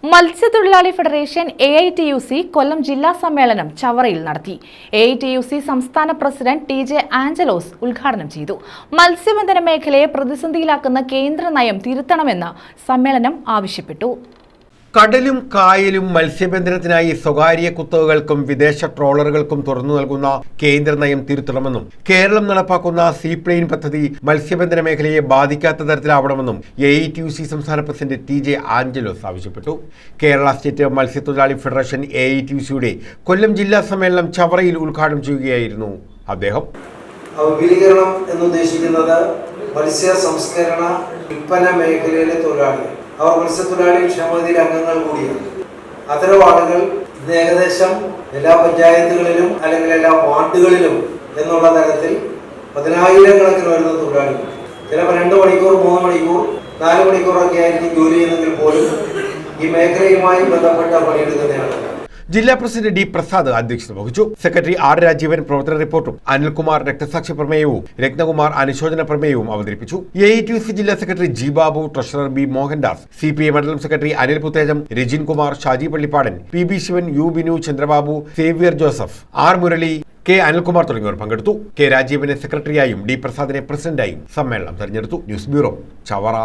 മത്സ്യത്തൊഴിലാളി federation AITUC കൊല്ലം ജില്ലാ സമ്മേളനം ചവറയിൽ നടത്തി. AITUC സംസ്ഥാന പ്രസിഡന്റ് TJ ആഞ്ചലോസ് ഉദ്ഘാടനം ചെയ്തു. മത്സ്യബന്ധന മേഖലയെ പ്രതിസന്ധിയിലാക്കുന്ന കേന്ദ്ര നയം തിരുത്തണമെന്ന് സമ്മേളനം ആവശ്യപ്പെട്ടു. കടലും കായലും മത്സ്യബന്ധനത്തിനായി സ്വകാര്യ കുത്തകകൾക്കും വിദേശ ട്രോളറുകൾക്കും തുറന്നു നൽകുന്ന കേന്ദ്ര നയം തിരുത്തണമെന്നും കേരളം നടപ്പാക്കുന്ന സീപ്ലെയിൻ പദ്ധതി മത്സ്യബന്ധന മേഖലയെ ബാധിക്കാത്ത തരത്തിലാവണമെന്നും AITUC സംസ്ഥാന പ്രസിഡന്റ് TJ ആഞ്ചലോസ് ആവശ്യപ്പെട്ടു. കേരള സ്റ്റേറ്റ് മത്സ്യത്തൊഴിലാളി ഫെഡറേഷൻ AITUCയുടെ കൊല്ലം ജില്ലാ സമ്മേളനം ചവറയിൽ ഉദ്ഘാടനം ചെയ്യുകയായിരുന്നു അദ്ദേഹം. വിപുലീകരണം എന്നുദ്ദേശിക്കുന്നത് മത്സ്യ സംസ്കരണ വിൽപ്പന മേഖലയിലെ തൊഴിലാളികൾ, അവർ മത്സ്യത്തൊഴിലാളി ക്ഷേമനിധിയിലെ അംഗങ്ങൾ കൂടിയാണ്. അത്തരം ആളുകൾ ഇന്ന് ഏകദേശം എല്ലാ പഞ്ചായത്തുകളിലും അല്ലെങ്കിൽ എല്ലാ വാർഡുകളിലും എന്നുള്ള തരത്തിൽ 10,000 വരുന്ന തൊഴിലാളികൾ ചിലപ്പോൾ 2 മണിക്കൂർ 3 മണിക്കൂർ 4 മണിക്കൂറൊക്കെ ആയിരിക്കും ജോലി ചെയ്യുന്നെങ്കിൽ പോലും ഈ മേഖലയുമായി ബന്ധപ്പെട്ട പണിയെടുക്കുന്നതാണ്. ജില്ലാ പ്രസിഡന്റ് D. പ്രസാദ് അധ്യക്ഷത വഹിച്ചു. Secretary R. രാജീവൻ പ്രവർത്തന റിപ്പോർട്ടും അനിൽകുമാർ രക്തസാക്ഷി പ്രമേയവും രത്നകുമാർ അനുശോചന പ്രമേയവും അവതരിപ്പിച്ചു. AITUC ജില്ലാ secretary G. Babu, treasurer B. Mohandas, CPI മണ്ഡലം secretary Anil Puthejam, Rajin Kumar, Shaji Pallippadan, PB Sivan, U. Binu, Chandrababu, Xavier Joseph, R. Murali, K. Anilkumar തുടങ്ങിയവർ പങ്കെടുത്തു. K. രാജീവനെ സെക്രട്ടറിയായും D. പ്രസാദിനെ പ്രസിഡന്റായും സമ്മേളനം തെരഞ്ഞെടുത്തു. News bureau, Chavara.